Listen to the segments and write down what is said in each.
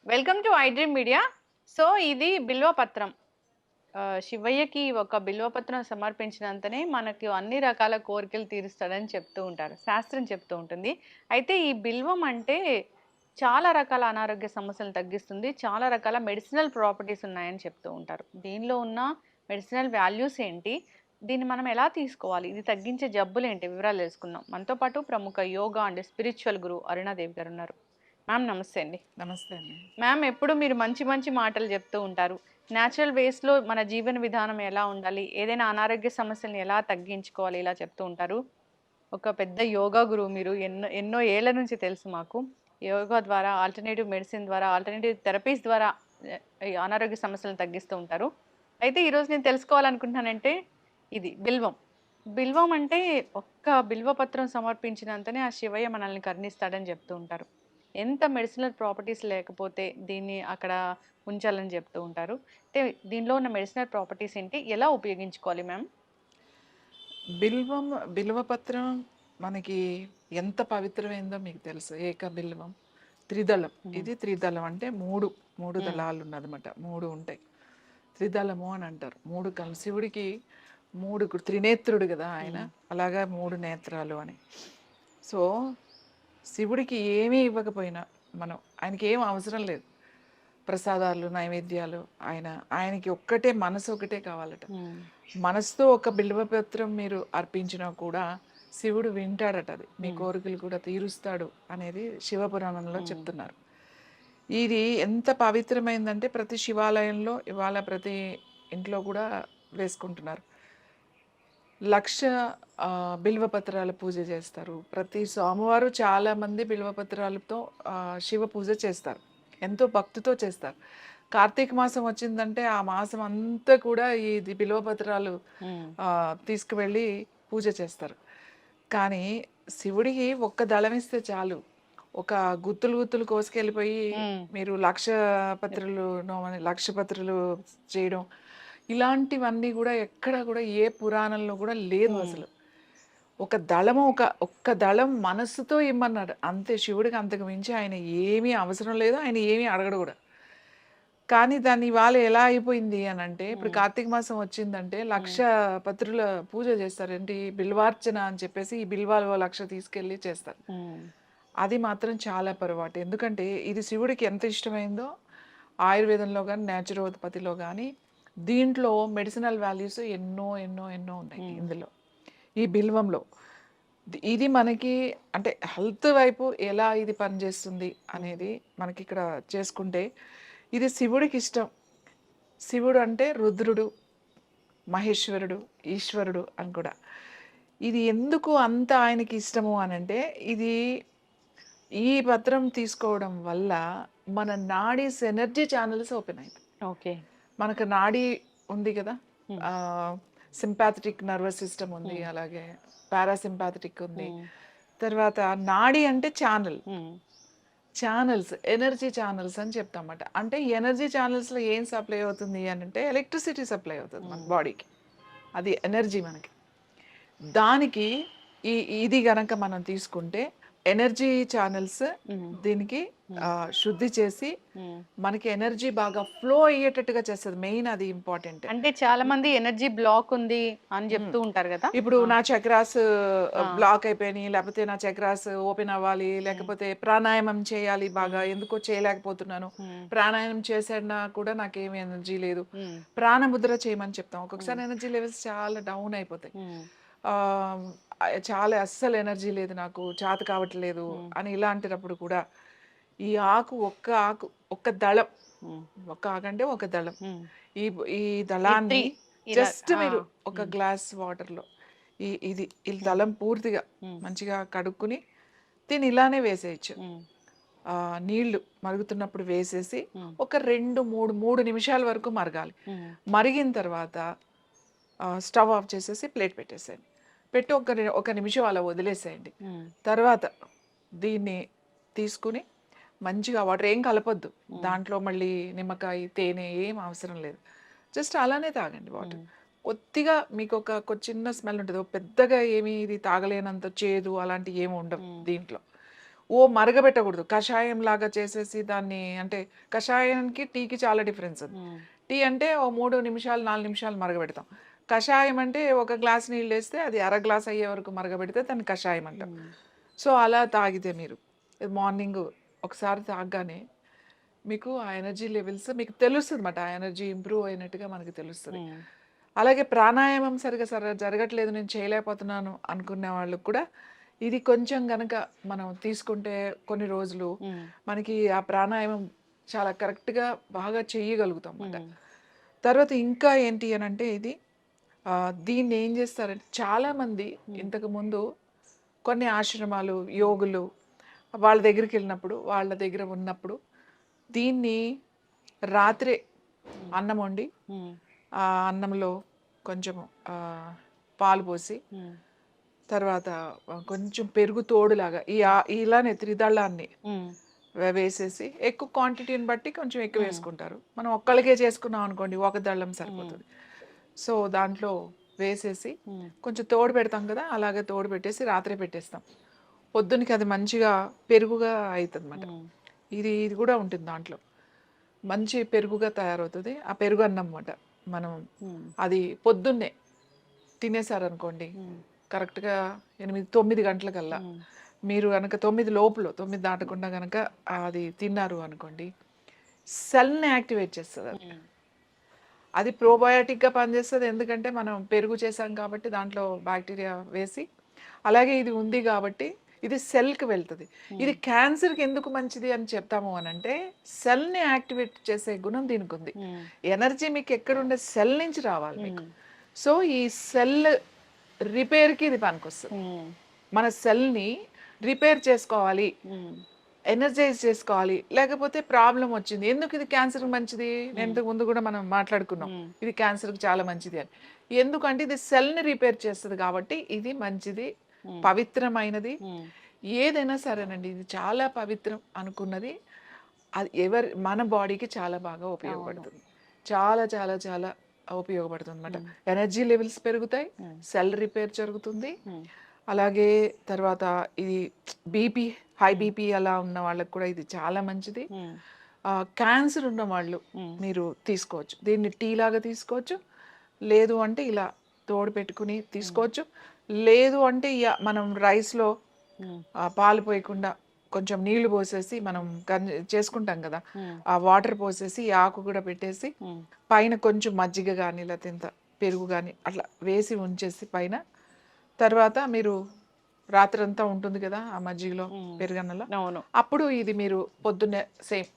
Welcome to iDream media. So ఇది బిల్వపత్రం. శివయ్యకి ఒక బిల్వపత్రం సమర్పించినంతనే మనకి అన్ని రకాల కోరికలు తీరుస్తాడని చెప్తూ ఉంటారు, శాస్త్రం చెప్తూ ఉంటుంది. అయితే ఈ బిల్వం అంటే చాలా రకాల అనారోగ్య సమస్యలను తగ్గిస్తుంది, చాలా రకాల మెడిసినల్ ప్రాపర్టీస్ ఉన్నాయని చెప్తూ ఉంటారు. దీనిలో ఉన్న మెడిసినల్ వాల్యూస్ ఏంటి, దీన్ని మనం ఎలా తీసుకోవాలి, ఇది తగ్గించే జబ్బులు ఏంటి, వివరాలు తెలుసుకుందాం. మనతో పాటు ప్రముఖ యోగా అండ్ స్పిరిచువల్ గురు అరుణాదేవి గారు ఉన్నారు. మ్యామ్ నమస్తే అండి. నమస్తే అండి. మ్యామ్ ఎప్పుడు మీరు మంచి మంచి మాటలు చెప్తూ ఉంటారు. న్యాచురల్ వేస్లో మన జీవన విధానం ఎలా ఉండాలి, ఏదైనా అనారోగ్య సమస్యలను ఎలా తగ్గించుకోవాలి, ఇలా చెప్తూ ఉంటారు. ఒక పెద్ద యోగా గురువు మీరు. ఎన్నో ఎన్నో ఏళ్ల నుంచి తెలుసు మాకు. యోగా ద్వారా, ఆల్టర్నేటివ్ మెడిసిన్ ద్వారా, ఆల్టర్నేటివ్ థెరపీస్ ద్వారా ఈ అనారోగ్య సమస్యలను తగ్గిస్తూ ఉంటారు. అయితే ఈరోజు నేను తెలుసుకోవాలనుకుంటున్నానంటే ఇది బిల్వం. బిల్వం అంటే ఒక్క బిల్వపత్రం సమర్పించినంతనే ఆ శివయ్య మనల్ని కరుణిస్తాడని చెప్తూ ఉంటారు. ఎంత మెడిసినల్ ప్రాపర్టీస్ లేకపోతే దీన్ని అక్కడ ఉంచాలని చెప్తూ ఉంటారు. అయితే దీనిలో ఉన్న మెడిసినల్ ప్రాపర్టీస్ ఏంటి, ఎలా ఉపయోగించుకోవాలి మ్యామ్? బిల్వపత్రం మనకి ఎంత పవిత్రమైందో మీకు తెలుసు. ఏక బిల్వం త్రిదళం. ఇది త్రిదళం అంటే మూడు దళాలు ఉన్నదన్నమాట. మూడు ఉంటాయి, త్రిదళము అని అంటారు. మూడు శివుడికి త్రినేత్రుడు కదా ఆయన, అలాగా మూడు నేత్రాలు అని. సో శివుడికి ఏమీ ఇవ్వకపోయినా ఆయనకి ఏం అవసరం లేదు, ప్రసాదాలు నైవేద్యాలు. ఆయనకి ఒక్కటే మనసు, ఒకటే కావాలట. మనసుతో ఒక బిల్వపత్రం మీరు అర్పించినా కూడా శివుడు వింటాడట, అది మీ కోరికలు కూడా తీరుస్తాడు అనేది శివపురాణంలో చెప్తున్నారు. ఇది ఎంత పవిత్రమైందంటే ప్రతి శివాలయంలో ఇవాళ ప్రతి ఇంట్లో కూడా వేసుకుంటున్నారు. 1,00,000 బిల్వపత్రాల పూజ చేస్తారు. ప్రతి సోమవారం చాలామంది బిల్వపత్రాలతో శివ పూజ చేస్తారు, ఎంతో భక్తితో చేస్తారు. కార్తీక మాసం వచ్చిందంటే ఆ మాసం అంతా కూడా ఇది బిల్వపత్రాలు తీసుకువెళ్ళి పూజ చేస్తారు. కానీ శివుడికి ఒక్క దళం ఇస్తే చాలు, ఒక గుత్తులు కోసుకెళ్ళిపోయి మీరు 1,00,000 పత్రులు 1,00,000 పత్రులు చేయడం, ఇలాంటివన్నీ కూడా ఎక్కడ కూడా ఏ పురాణంలో కూడా లేదు అసలు. ఒక్క దళం మనస్సుతో ఇమ్మన్నాడు అంతే. శివుడికి అంతకు మించి ఆయన ఏమీ అవసరం లేదు, ఆయన ఏమీ అడగడు కూడా. కానీ దాన్ని ఇవాళ ఎలా అయిపోయింది అని అంటే, ఇప్పుడు కార్తీక మాసం వచ్చిందంటే 1,00,000 పత్రుల పూజ చేస్తారు. ఏంటి బిల్వార్చన అని చెప్పేసి ఈ బిల్వాలు 1,00,000 తీసుకెళ్ళి చేస్తారు. అది మాత్రం చాలా పొరపాటు. ఎందుకంటే ఇది శివుడికి ఎంత ఇష్టమైందో ఆయుర్వేదంలో కానీ న్యాచురోపతిలో కానీ దీంట్లో మెడిసినల్ వాల్యూస్ ఎన్నో ఎన్నో ఎన్నో ఉన్నాయి ఇందులో, ఈ బిల్వంలో. ఇది మనకి అంటే హెల్త్ వైపు ఎలా ఇది పనిచేస్తుంది అనేది మనకి ఇక్కడ చేసుకుంటే, ఇది శివుడికి ఇష్టం. శివుడు అంటే రుద్రుడు, మహేశ్వరుడు, ఈశ్వరుడు అని కూడా. ఇది ఎందుకు అంత ఆయనకి ఇష్టము అని అంటే, ఇది ఈ పత్రం తీసుకోవడం వల్ల మన నాడీస్ ఎనర్జీ ఛానల్స్ ఓపెన్ అవుతాయి. ఓకే, మనకు నాడీ ఉంది కదా, సింపాథటిక్ నర్వస్ సిస్టమ్ ఉంది, అలాగే పారాసింపాథటిక్ ఉంది. తర్వాత నాడీ అంటే ఛానల్స్, ఎనర్జీ ఛానల్స్ అని చెప్తామన్నమాట. అంటే ఎనర్జీ ఛానల్స్లో ఏం సప్లై అవుతుంది అని అంటే ఎలక్ట్రిసిటీ సప్లై అవుతుంది మన బాడీకి, అది ఎనర్జీ మనకి. దానికి ఇది గనక మనం తీసుకుంటే ఎనర్జీ ఛానల్స్ దీనికి శుద్ధి చేసి మనకి ఎనర్జీ బాగా ఫ్లో అయ్యేటట్టుగా చేస్తుంది. మెయిన్ అది ఇంపార్టెంట్. అంటే చాలా మంది ఎనర్జీ బ్లాక్ ఉంది అని చెప్తూ ఉంటారు కదా. ఇప్పుడు నా చక్రాస్ బ్లాక్ అయిపోయినాయి, లేకపోతే నా చక్రాస్ ఓపెన్ అవ్వాలి, లేకపోతే ప్రాణాయామం చేయాలి, బాగా ఎందుకో చేయలేకపోతున్నాను, ప్రాణాయామం చేసినా కూడా నాకేమి ఎనర్జీ లేదు, ప్రాణముద్ర చేయమని చెప్తాం. ఒక్కొక్కసారి ఎనర్జీ లెవెల్స్ చాలా డౌన్ అయిపోతాయి, చాలా అస్సలు ఎనర్జీ లేదు, నాకు చేత కావట్లేదు అని ఇలాంటినప్పుడు కూడా ఈ ఒక్క దళం, ఒక్క ఆకు అంటే ఒక దళం, ఈ దళాన్ని జస్ట్ మీరు ఒక గ్లాస్ వాటర్లో ఈ దళం పూర్తిగా మంచిగా కడుక్కుని దీన్ని ఇలానే వేసేయచ్చు. నీళ్లు మరుగుతున్నప్పుడు వేసేసి ఒక 2-3 నిమిషాల వరకు మరగాలి. మరిగిన తర్వాత స్టవ్ ఆఫ్ చేసేసి ప్లేట్ పెట్టేసేయండి. పెట్టి ఒక నిమిషం అలా వదిలేసేయండి. తర్వాత దీన్ని తీసుకుని మంచిగా, వాటర్ ఏం కలపొద్దు దాంట్లో, మళ్ళీ నిమ్మకాయ తేనె ఏం అవసరం లేదు, జస్ట్ అలానే తాగండి వాటర్. కొద్దిగా మీకు ఒక చిన్న స్మెల్ ఉంటుంది. పెద్దగా ఏమి ఇది తాగలేనంత చేదు అలాంటివి ఏమి ఉండవు దీంట్లో. మరగబెట్టకూడదు. కషాయం లాగా చేసేసి దాన్ని అంటే కషాయానికి, టీకి చాలా డిఫరెన్స్ ఉంది. టీ అంటే ఓ 3 నిమిషాలు, 4 నిమిషాలు మరగబెడతాం. కషాయం అంటే ఒక గ్లాస్ నీళ్ళేస్తే అది అర గ్లాస్ అయ్యే వరకు మరగబెడితే దాన్ని కషాయం అంటాం. సో, అలా తాగితే మీరు మార్నింగ్ ఒకసారి తాగగానే మీకు ఆ ఎనర్జీ లెవెల్స్ మీకు తెలుస్తదన్నమాట. ఆ ఎనర్జీ ఇంప్రూవ్ అయినట్టుగా మనకు తెలుస్తది. అలాగే ప్రాణాయామం సరిగ్గా జరగట్లేదు, నేను చేయలేకపోతున్నాను అనుకునే వాళ్ళకి కూడా ఇది కొంచెం గనక మనం తీసుకుంటే కొన్ని రోజులు మనకి ఆ ప్రాణాయామం చాలా కరెక్ట్‌గా బాగా చేయగలుగుతాం అన్నమాట. తర్వాత ఇంకా ఏంటి అనంటే ఇది దీన్ని ఏం చేస్తారంటే చాలామంది ఇంతకుముందు కొన్ని ఆశ్రమాలు, యోగులు వాళ్ళ దగ్గరికెళ్ళినప్పుడు, వాళ్ళ దగ్గర ఉన్నప్పుడు దీన్ని రాత్రే అన్నం వండి, ఆ అన్నంలో కొంచెం పాలు పోసి, తర్వాత కొంచెం పెరుగు తోడులాగా ఇలానే త్రిదళాన్ని వేసేసి ఎక్కువ క్వాంటిటీని బట్టి కొంచెం ఎక్కువ వేసుకుంటారు. మనం ఒక్కళ్ళకే చేసుకున్నాం అనుకోండి, ఒక దళం సరిపోతుంది. సో దాంట్లో వేసేసి కొంచెం తోడు పెడతాం కదా, అలాగే తోడు పెట్టేసి రాత్రే పెట్టేస్తాం. పొద్దునకి అది మంచిగా పెరుగుగా అవుతుంది అన్నమాట. ఇది కూడా ఉంటుంది దాంట్లో. మంచి పెరుగుగా తయారవుతుంది. ఆ పెరుగు అన్నం అన్నమాట. మనం అది పొద్దున్నే తినేసారనుకోండి, కరెక్ట్గా 8-9 గంటలకల్లా మీరు కనుక 9 లోపల 9 దాటకుండా కనుక అది తిన్నారు అనుకోండి, సెల్ని యాక్టివేట్ చేస్తుంది. అది ప్రోబయోటిక్గా పనిచేస్తుంది. ఎందుకంటే మనం పెరుగు చేసాం కాబట్టి దాంట్లో బ్యాక్టీరియా వేసి, అలాగే ఇది ఉంది కాబట్టి ఇది సెల్కి వెళ్తుంది. ఇది క్యాన్సర్కి ఎందుకు మంచిది అని చెప్తాము అని అంటే, సెల్ని యాక్టివేట్ చేసే గుణం దీనికి ఉంది. ఎనర్జీ మీకు ఎక్కడుండే సెల్ నుంచి రావాలి మీకు. సో ఈ సెల్ రిపేర్కి ఇది పనికొస్తుంది. మన సెల్ని రిపేర్ చేసుకోవాలి, ఎనర్జైజ్ చేసుకోవాలి. లేకపోతే ప్రాబ్లం వచ్చింది, ఎందుకు ఇది క్యాన్సర్కి మంచిది, నేను ఇంతకు ముందు కూడా మనం మాట్లాడుకున్నాం ఇది క్యాన్సర్కి చాలా మంచిది అని. ఎందుకంటే ఇది సెల్ని రిపేర్ చేస్తుంది కాబట్టి ఇది మంచిది, పవిత్రమైనది. ఏదైనా సరేనండి, ఇది చాలా పవిత్రం అనుకున్నది అది మన బాడీకి చాలా బాగా ఉపయోగపడుతుంది. చాలా చాలా చాలా ఉపయోగపడుతుంది అనమాట. ఎనర్జీ లెవెల్స్ పెరుగుతాయి, సెల్ రిపేర్ జరుగుతుంది. అలాగే తర్వాత ఇది బీపీ, హై బీపీ అలా ఉన్న వాళ్ళకి కూడా ఇది చాలా మంచిది. క్యాన్సర్ ఉన్న వాళ్ళు మీరు తీసుకోవచ్చు. దీన్ని టీ లాగా తీసుకోవచ్చు, లేదు అంటే ఇలా తోడు పెట్టుకుని తీసుకోవచ్చు. లేదు అంటే మనం రైస్లో పాలు పోయకుండా కొంచెం నీళ్లు పోసేసి మనం చేసుకుంటాం కదా, ఆ వాటర్ పోసేసి ఆకు కూడా పెట్టేసి పైన కొంచెం మజ్జిగ కానీ లేకపోతే ఇంత పెరుగు కానీ అట్లా వేసి ఉంచేసి పైన, తర్వాత మీరు రాత్రంతా ఉంటుంది కదా ఆ మజ్జిగలో పెరుగన్నలో, అప్పుడు ఇది మీరు పొద్దున్నే సేమ్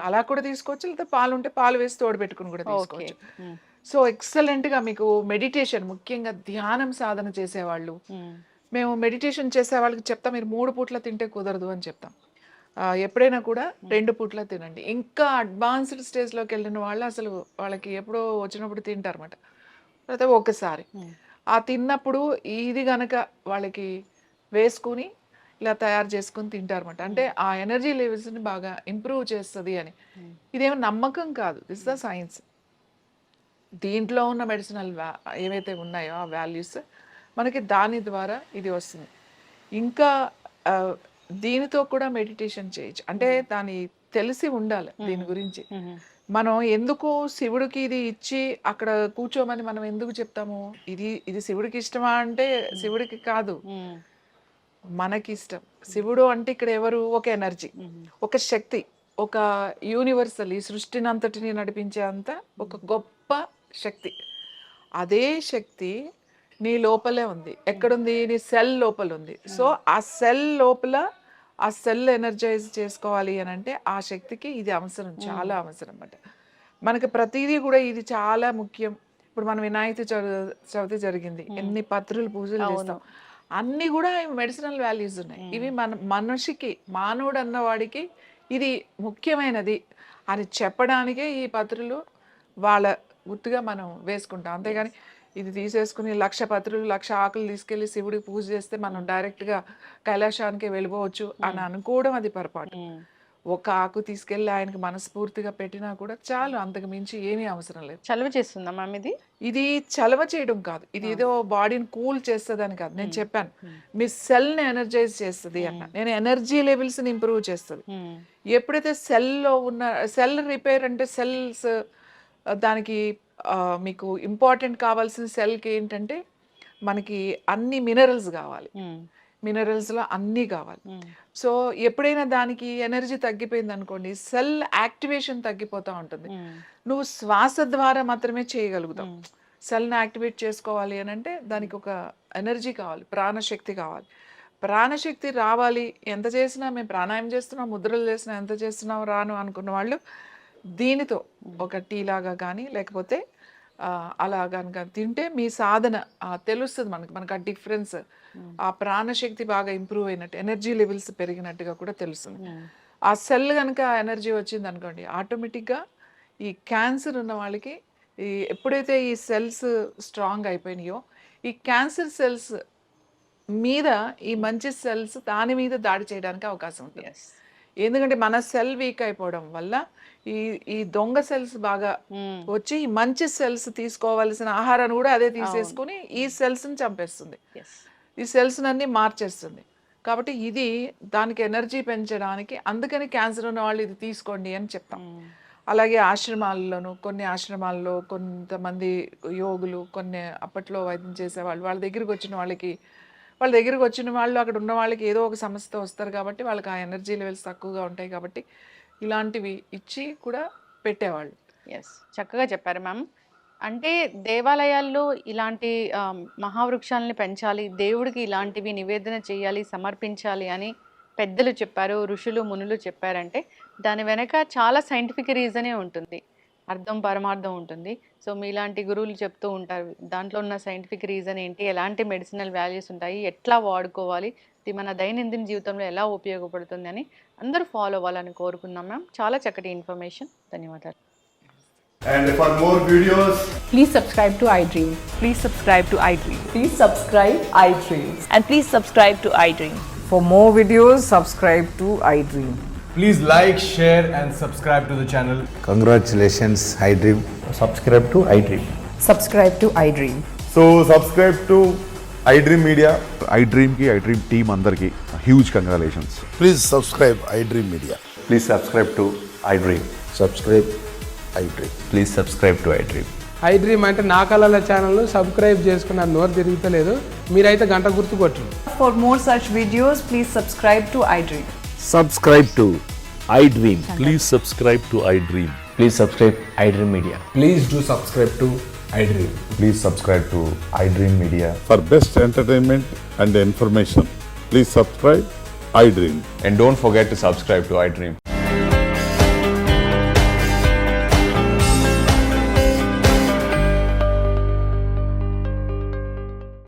అలా కూడా తీసుకోవచ్చు, లేకపోతే పాలు ఉంటే పాలు వేసి తోడు పెట్టుకుని కూడా తీసుకోవచ్చు. సో ఎక్సలెంట్గా మీకు మెడిటేషన్, ముఖ్యంగా ధ్యానం సాధన చేసేవాళ్ళు, మేము మెడిటేషన్ చేసే వాళ్ళకి చెప్తాం మీరు 3 పూట్ల తింటే కుదరదు అని చెప్తాం. ఎప్పుడైనా కూడా 2 పూట్ల తినండి. ఇంకా అడ్వాన్స్డ్ స్టేజ్లోకి వెళ్ళిన వాళ్ళు అసలు వాళ్ళకి ఎప్పుడో వచ్చినప్పుడు తింటారన్నమాట, లేకపోతే ఒకసారి ఆ తిన్నప్పుడు ఇది గనక వాళ్ళకి వేసుకుని ఇలా తయారు చేసుకుని తింటారన్నమాట. అంటే ఆ ఎనర్జీ లెవెల్స్ని బాగా ఇంప్రూవ్ చేస్తుంది అని. ఇదేమో నమ్మకం కాదు, దిస్ ద సైన్స్. దీంట్లో ఉన్న మెడిసినల్ ఏవైతే ఉన్నాయో ఆ వాల్యూస్ మనకి దాని ద్వారా ఇది వస్తుంది. ఇంకా దీనితో కూడా మెడిటేషన్ చేయొచ్చు. అంటే దాని తెలిసి ఉండాలి దీని గురించి. మనం ఎందుకు శివుడికి ఇది ఇచ్చి అక్కడ కూర్చోమని మనం ఎందుకు చెప్తాము, ఇది శివుడికి ఇష్టమా అంటే శివుడికి కాదు, మనకి ఇష్టం. శివుడు అంటే ఇక్కడ ఎవరు, ఒక ఎనర్జీ, ఒక శక్తి, ఒక యూనివర్సల్, ఈ సృష్టిని అంతటిని నడిపించే అంత ఒక గొప్ప శక్తి. అదే శక్తి నీ లోపలే ఉంది. ఎక్కడుంది, నీ సెల్ లోపల ఉంది. సో ఆ సెల్ లోపల ఆ సెల్ ఎనర్జైజ్ చేసుకోవాలి అని అంటే ఆ శక్తికి ఇది అవసరం, చాలా అవసరం అన్నమాట. మనకి ప్రతిదీ కూడా ఇది చాలా ముఖ్యం. ఇప్పుడు మనం వినాయక చవితి జరిగింది, ఎన్ని పత్రులు పూజలు చేస్తాం, అన్నీ కూడా మెడిసినల్ వాల్యూస్ ఉన్నాయి. ఇవి మనిషికి, మానవుడు అన్నవాడికి ఇది ముఖ్యమైనది అని చెప్పడానికే ఈ పత్రులు వాళ్ళ గుర్తుగా మనం వేసుకుంటాం. అంతేగాని ఇది తీసేసుకుని 1,00,000 పత్రులు 1,00,000 ఆకులు తీసుకెళ్ళి శివుడికి పూజ చేస్తే మనం డైరెక్ట్గా కైలాసానికి వెళ్ళిపోవచ్చు అని అనుకోవడం అది పొరపాటు. ఒక ఆకు తీసుకెళ్ళి ఆయనకి మనస్ఫూర్తిగా పెట్టినా కూడా చాలు, అంతకు మించి ఏమీ అవసరం లేదు. చలువ చేస్తుందా మ్యామ్ ఇది? ఇది చలవ చేయడం కాదు, ఇది ఏదో బాడీని కూల్ చేస్తుందని కాదు. నేను చెప్పాను మీ సెల్ని ఎనర్జైజ్ చేస్తుంది అన్న, నేను ఎనర్జీ లెవెల్స్ని ఇంప్రూవ్ చేస్తుంది. ఎప్పుడైతే సెల్లో ఉన్న సెల్ రిపేర్ అంటే సెల్స్ దానికి మీకు ఇంపార్టెంట్ కావాల్సిన సెల్కి ఏంటంటే మనకి అన్ని మినరల్స్ కావాలి, మినరల్స్లో అన్నీ కావాలి. సో ఎప్పుడైనా దానికి ఎనర్జీ తగ్గిపోయింది అనుకోండి, సెల్ యాక్టివేషన్ తగ్గిపోతూ ఉంటుంది. నువ్వు శ్వాస ద్వారా మాత్రమే చేయగలుగుతావు. సెల్ని యాక్టివేట్ చేసుకోవాలి అని అంటే దానికి ఒక ఎనర్జీ కావాలి, ప్రాణశక్తి కావాలి. ప్రాణశక్తి రావాలి, ఎంత చేసినా మేము ప్రాణాయామం చేస్తున్నాం, ముద్రలు చేసినా, ఎంత చేస్తున్నాం రాను అనుకున్న వాళ్ళు దీనితో ఒక టీ లాగా కానీ లేకపోతే అలా కనుక తింటే మీ సాధన తెలుస్తుంది మనకు ఆ డిఫరెన్స్, ఆ ప్రాణశక్తి బాగా ఇంప్రూవ్ అయినట్టు, ఎనర్జీ లెవెల్స్ పెరిగినట్టుగా కూడా తెలుస్తుంది. ఆ సెల్ కనుక ఎనర్జీ వచ్చింది అనుకోండి, ఆటోమేటిక్గా ఈ క్యాన్సర్ ఉన్న వాళ్ళకి ఎప్పుడైతే ఈ సెల్స్ స్ట్రాంగ్ అయిపోయినాయో, ఈ క్యాన్సర్ సెల్స్ మీద ఈ మంచి సెల్స్ దాని మీద దాడి చేయడానికి అవకాశం ఉంటుంది. ఎందుకంటే మన సెల్ వీక్ అయిపోవడం వల్ల ఈ దొంగ సెల్స్ బాగా వచ్చి ఈ మంచి సెల్స్ తీసుకోవాల్సిన ఆహారాన్ని కూడా అదే తీసేసుకుని ఈ సెల్స్ని చంపేస్తుంది, ఈ సెల్స్ అన్ని మార్చేస్తుంది. కాబట్టి ఇది దానికి ఎనర్జీ పెంచడానికి, అందుకని క్యాన్సర్ ఉన్న వాళ్ళు ఇది తీసుకోండి అని చెప్తాం. అలాగే ఆశ్రమాల్లోనూ, కొన్ని ఆశ్రమాల్లో కొంతమంది యోగులు, కొన్ని అప్పట్లో వైద్యం చేసేవాళ్ళు, వాళ్ళ దగ్గరికి వచ్చిన వాళ్ళు అక్కడ ఉన్న వాళ్ళకి ఏదో ఒక సమస్యతో వస్తారు కాబట్టి వాళ్ళకి ఆ ఎనర్జీ లెవెల్స్ తక్కువగా ఉంటాయి కాబట్టి ఇలాంటివి ఇచ్చి కూడా పెట్టేవాళ్ళు. ఎస్, చక్కగా చెప్పారు మ్యామ్. అంటే దేవాలయాల్లో ఇలాంటి మహావృక్షాలని పెంచాలి, దేవుడికి ఇలాంటివి నివేదన చేయాలి, సమర్పించాలి అని పెద్దలు చెప్పారు, ఋషులు మునులు చెప్పారంటే దాని వెనక చాలా సైంటిఫిక్ రీజనే ఉంటుంది, అర్థం పరమార్థం ఉంటుంది. సో మీలాంటి గురువులు చెప్తూ ఉంటారు దాంట్లో ఉన్న సైంటిఫిక్ రీజన్ ఏంటి, ఎలాంటి మెడిసినల్ వాల్యూస్ ఉంటాయి, ఎట్లా వాడుకోవాలి, ఇది మన దైనందిన జీవితంలో ఎలా ఉపయోగపడుతుంది అని అందరూ ఫాలో అవ్వాలని కోరుకున్నాం మ్యామ్. చాలా చక్కటి ఇన్ఫర్మేషన్, ధన్యవాదాలు. And for more videos, Please subscribe to iDream. Please subscribe to iDream. Please subscribe iDream. And please subscribe to iDream. For more videos, subscribe to iDream. please like, share and subscribe to the channel. Congratulations, iDream. Subscribe to iDream. Subscribe to iDream. So subscribe to iDream Media. iDream ki iDream team andarki huge congratulations. Please subscribe iDream Media. Please subscribe to iDream. Subscribe iDream. Please subscribe to iDream. iDream అంటే నా కళల ఛానల్ను subscribe చేసుకున్న నోరు తిరుగుతలేదు, మీరైతే గంట గుర్తు కొట్టండి. For more such videos, please subscribe to iDream. Subscribe to iDream. Please subscribe to iDream. Please subscribe iDream Media. Please do subscribe to iDream. Please subscribe to iDream Media. For best entertainment and information, please subscribe iDream. And don't forget to subscribe to iDream.